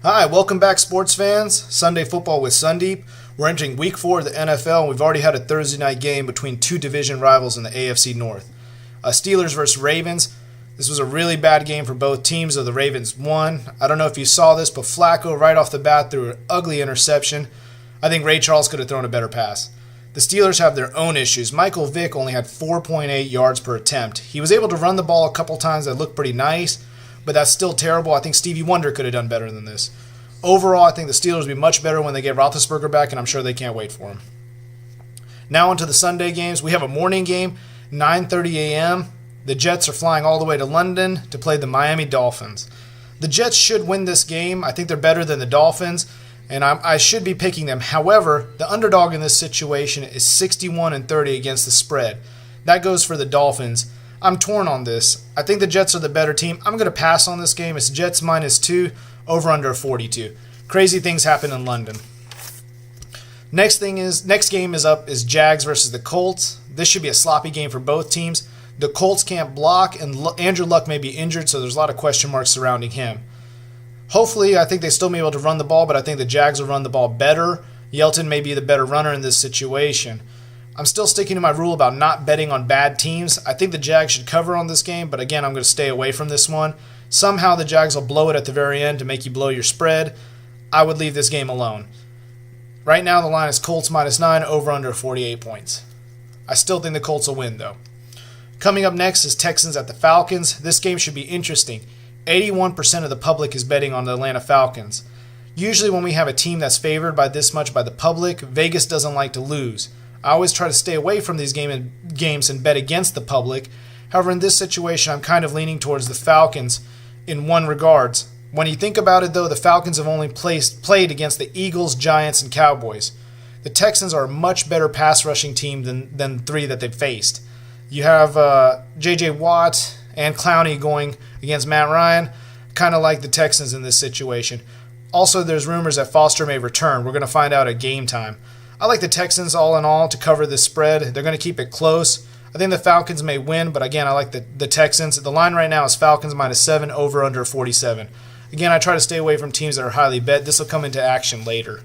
Hi, welcome back, sports fans. Sunday football with Sundeep. We're entering week 4 of the NFL, and we've already had a Thursday night game between two division rivals in the AFC North. Steelers versus Ravens. This was a really bad game for both teams, though the Ravens won. I don't know if you saw this, but Flacco right off the bat threw an ugly interception. I think Ray Charles could have thrown a better pass. The Steelers have their own issues. Michael Vick only had 4.8 yards per attempt. He was able to run the ball a couple times that looked pretty nice, but that's still terrible. I think Stevie Wonder could have done better than this. Overall, I think the Steelers will be much better when they get Roethlisberger back, and I'm sure they can't wait for him. Now onto the Sunday games. We have a morning game, 9:30 a.m. The Jets are flying all the way to London to play the Miami Dolphins. The Jets should win this game. I think they're better than the Dolphins, and I should be picking them. However, the underdog in this situation is 61-30 against the spread. That goes for the Dolphins. I'm torn on this. I think the Jets are the better team. I'm going to pass on this game. It's Jets -2, over under 42. Crazy things happen in London. Next game is Jags versus the Colts. This should be a sloppy game for both teams. The Colts can't block, and Andrew Luck may be injured, so there's a lot of question marks surrounding him. Hopefully, I think they still may be able to run the ball, but I think the Jags will run the ball better. Yelton may be the better runner in this situation. I'm still sticking to my rule about not betting on bad teams. I think the Jags should cover on this game, but again, I'm going to stay away from this one. Somehow the Jags will blow it at the very end to make you blow your spread. I would leave this game alone. Right now, the line is Colts -9, over under 48 points. I still think the Colts will win, though. Coming up next is Texans at the Falcons. This game should be interesting. 81% of the public is betting on the Atlanta Falcons. Usually when we have a team that's favored by this much by the public, Vegas doesn't like to lose. I always try to stay away from these games and bet against the public. However, in this situation, I'm kind of leaning towards the Falcons in one regards. When you think about it, though, the Falcons have only played against the Eagles, Giants, and Cowboys. The Texans are a much better pass-rushing team than three that they've faced. You have J.J. Watt and Clowney going against Matt Ryan, kind of like the Texans in this situation. Also, there's rumors that Foster may return. We're going to find out at game time. I like the Texans all in all to cover this spread. They're going to keep it close. I think the Falcons may win, but again, I like the Texans. The line right now is Falcons -7, over under 47. Again, I try to stay away from teams that are highly bet. This will come into action later.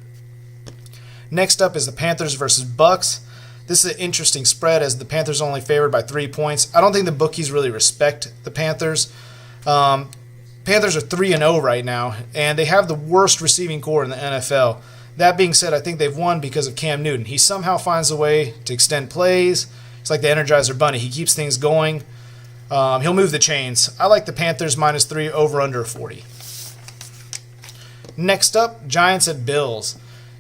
Next up is the Panthers versus Bucks. This is an interesting spread as the Panthers are only favored by 3 points. I don't think the bookies really respect the Panthers. Panthers are 3-0 right now, and they have the worst receiving core in the NFL. That being said, I think they've won because of Cam Newton. He somehow finds a way to extend plays. It's like the Energizer Bunny. He keeps things going. He'll move the chains. I like the Panthers -3, over under 40. Next up, Giants at Bills.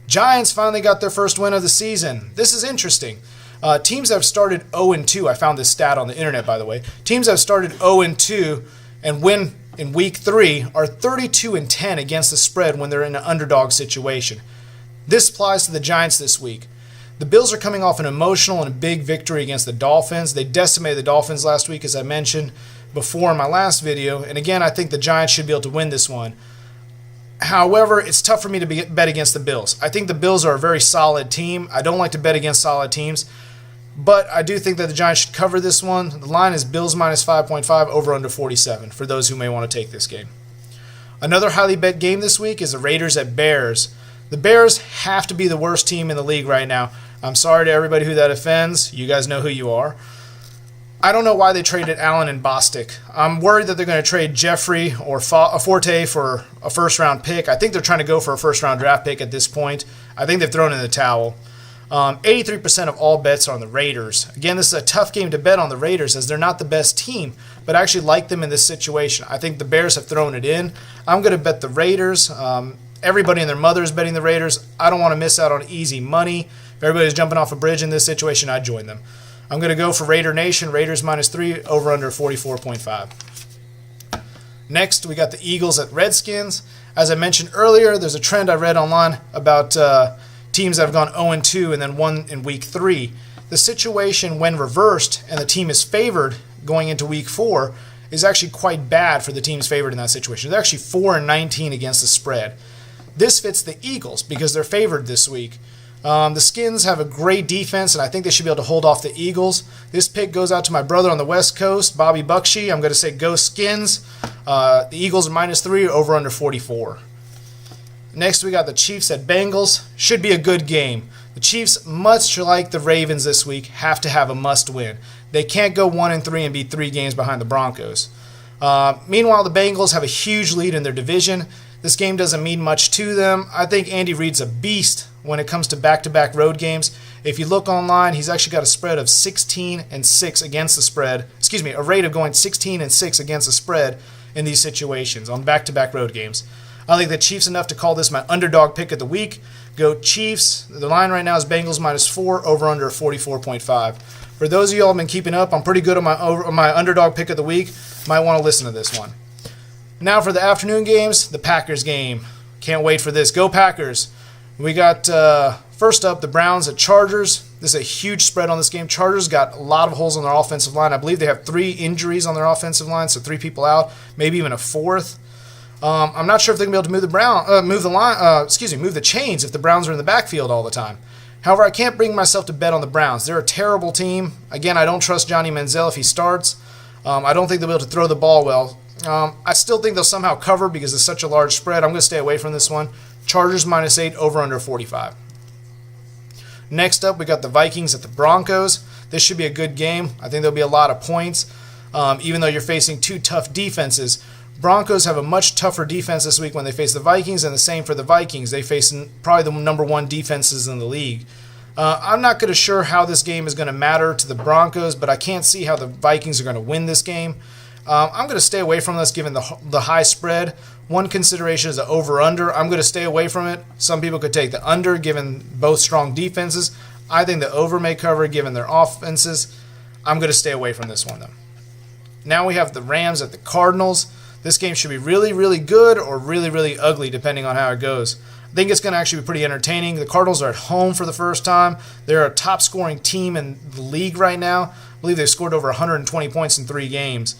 Giants finally got their first win of the season. This is interesting. Teams have started 0-2. I found this stat on the internet, by the way. Teams have started 0-2 and win in week 3 are 32-10 against the spread when they're in an underdog situation. This applies to the Giants this week. The Bills are coming off an emotional and a big victory against the Dolphins. They decimated the Dolphins last week, as I mentioned before in my last video. And again, I think the Giants should be able to win this one. However, it's tough for me to bet against the Bills. I think the Bills are a very solid team. I don't like to bet against solid teams. But I do think that the Giants should cover this one. The line is Bills -5.5, over under 47, for those who may want to take this game. Another highly bet game this week is the Raiders at Bears. The Bears have to be the worst team in the league right now. I'm sorry to everybody who that offends. You guys know who you are. I don't know why they traded Allen and Bostic. I'm worried that they're going to trade Jeffrey or Forte for a first-round pick. I think they're trying to go for a first-round draft pick at this point. I think they've thrown in the towel. 83% of all bets are on the Raiders. Again, this is a tough game to bet on the Raiders as they're not the best team, but I actually like them in this situation. I think the Bears have thrown it in. I'm going to bet the Raiders. Everybody and their mother is betting the Raiders. I don't want to miss out on easy money. If everybody's jumping off a bridge in this situation, I'd join them. I'm going to go for Raider Nation, Raiders -3, over under 44.5. Next, we got the Eagles at Redskins. As I mentioned earlier, there's a trend I read online about teams that have gone 0-2 and then won in week 3. The situation when reversed and the team is favored going into week 4 is actually quite bad for the teams favored in that situation. They're actually 4-19 against the spread. This fits the Eagles because they're favored this week. The Skins have a great defense, and I think they should be able to hold off the Eagles. This pick goes out to my brother on the West Coast, Bobby Buckshee. I'm going to say go Skins. The Eagles are -3, over under 44. Next, we got the Chiefs at Bengals. Should be a good game. The Chiefs, much like the Ravens this week, have to have a must-win. They can't go 1-3 and be 3 games behind the Broncos. Meanwhile, the Bengals have a huge lead in their division. This game doesn't mean much to them. I think Andy Reid's a beast when it comes to back-to-back road games. If you look online, he's actually got a spread of 16-6 against the spread. A rate of going 16-6 against the spread in these situations on back-to-back road games. I think the Chiefs enough to call this my underdog pick of the week. Go Chiefs. The line right now is Bengals -4, over under 44.5. For those of you all who have been keeping up, I'm pretty good on my underdog pick of the week. Might want to listen to this one. Now for the afternoon games, the Packers game. Can't wait for this. Go Packers. We got, first up, the Browns at Chargers. This is a huge spread on this game. Chargers got a lot of holes on their offensive line. I believe they have 3 injuries on their offensive line, so 3 people out, maybe even a 4th. I'm not sure if they're going to be able to move the chains if the Browns are in the backfield all the time. However, I can't bring myself to bet on the Browns. They're a terrible team. Again, I don't trust Johnny Manziel if he starts. I don't think they'll be able to throw the ball well. I still think they'll somehow cover because it's such a large spread. I'm going to stay away from this one. Chargers -8, over under 45. Next up, we got the Vikings at the Broncos. This should be a good game. I think there'll be a lot of points, even though you're facing 2 tough defenses. Broncos have a much tougher defense this week when they face the Vikings, and the same for the Vikings. They face probably the number 1 defenses in the league. I'm not going to sure how this game is going to matter to the Broncos, but I can't see how the Vikings are going to win this game. I'm going to stay away from this given the high spread. One consideration is the over-under. I'm going to stay away from it. Some people could take the under given both strong defenses. I think the over may cover given their offenses. I'm going to stay away from this one, though. Now we have the Rams at the Cardinals. This game should be really, really good or really, really ugly depending on how it goes. I think it's going to actually be pretty entertaining. The Cardinals are at home for the first time. They're a top-scoring team in the league right now. I believe they've scored over 120 points in 3 games.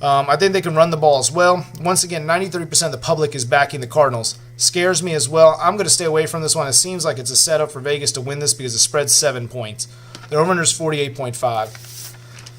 I think they can run the ball as well. Once again, 93% of the public is backing the Cardinals. Scares me as well. I'm going to stay away from this one. It seems like it's a setup for Vegas to win this because the spread's 7 points. The over-under is 48.5.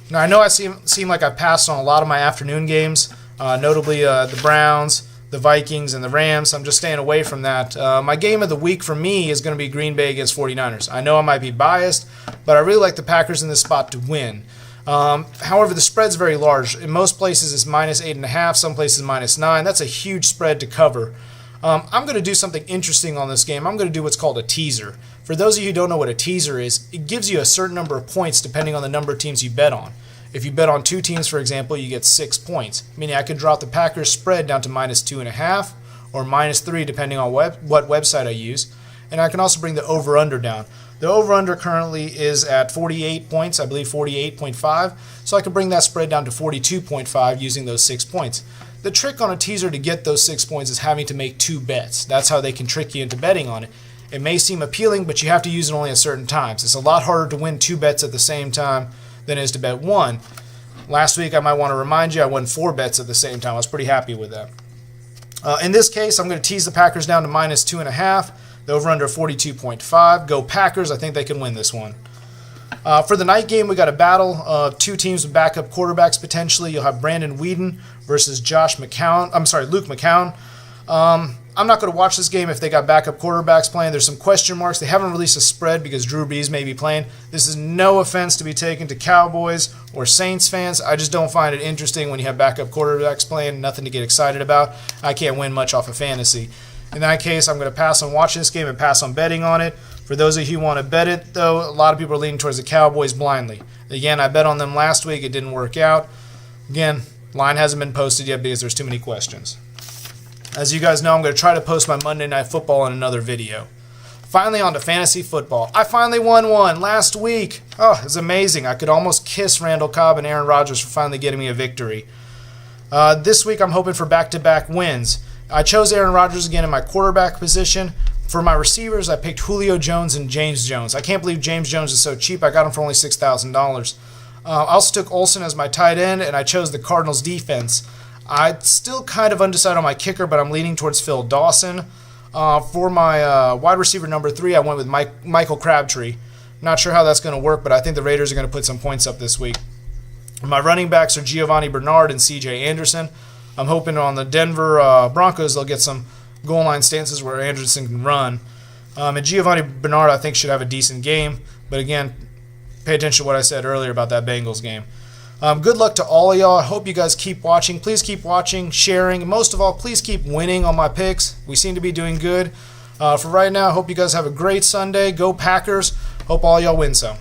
Now, I know I seem like I passed on a lot of my afternoon games, notably the Browns, the Vikings, and the Rams. I'm just staying away from that. My game of the week for me is going to be Green Bay against 49ers. I know I might be biased, but I really like the Packers in this spot to win. However, the spread's very large. In most places, it's -8.5. Some places, -9. That's a huge spread to cover. I'm going to do something interesting on this game. I'm going to do what's called a teaser. For those of you who don't know what a teaser is, it gives you a certain number of points depending on the number of teams you bet on. If you bet on 2 teams, for example, you get 6 points, meaning I could drop the Packers spread down to -2.5 or -3 depending on what website I use. And I can also bring the over-under down. The over-under currently is at 48 points, I believe 48.5, so I can bring that spread down to 42.5 using those 6 points. The trick on a teaser to get those 6 points is having to make 2 bets. That's how they can trick you into betting on it. It may seem appealing, but you have to use it only at certain times. It's a lot harder to win 2 bets at the same time than it is to bet 1. Last week, I might want to remind you, I won 4 bets at the same time. I was pretty happy with that. In this case, I'm going to tease the Packers down to -2.5. The over-under 42.5. Go Packers. I think they can win this one. For the night game, we got a battle of 2 teams with backup quarterbacks potentially. You'll have Brandon Weeden versus Luke McCown. I'm not going to watch this game if they got backup quarterbacks playing. There's some question marks. They haven't released a spread because Drew Brees may be playing. This is no offense to be taken to Cowboys or Saints fans. I just don't find it interesting when you have backup quarterbacks playing. Nothing to get excited about. I can't win much off of fantasy. In that case, I'm going to pass on watching this game and pass on betting on it. For those of you who want to bet it, though, a lot of people are leaning towards the Cowboys blindly. Again, I bet on them last week. It didn't work out. Again, line hasn't been posted yet because there's too many questions. As you guys know, I'm going to try to post my Monday Night Football in another video. Finally, on to fantasy football. I finally won one last week. Oh, it was amazing. I could almost kiss Randall Cobb and Aaron Rodgers for finally getting me a victory. This week, I'm hoping for back-to-back wins. I chose Aaron Rodgers again in my quarterback position. For my receivers, I picked Julio Jones and James Jones. I can't believe James Jones is so cheap. I got him for only $6,000. I also took Olsen as my tight end, and I chose the Cardinals defense. I'm still kind of undecided on my kicker, but I'm leaning towards Phil Dawson. For my wide receiver number 3, I went with Michael Crabtree. Not sure how that's going to work, but I think the Raiders are going to put some points up this week. My running backs are Giovanni Bernard and C.J. Anderson. I'm hoping on the Denver Broncos they'll get some goal line stances where Anderson can run. And Giovanni Bernard, I think, should have a decent game. But again, pay attention to what I said earlier about that Bengals game. Good luck to all of y'all. I hope you guys keep watching. Please keep watching, sharing. And most of all, please keep winning on my picks. We seem to be doing good. For right now, I hope you guys have a great Sunday. Go Packers. Hope all y'all win some.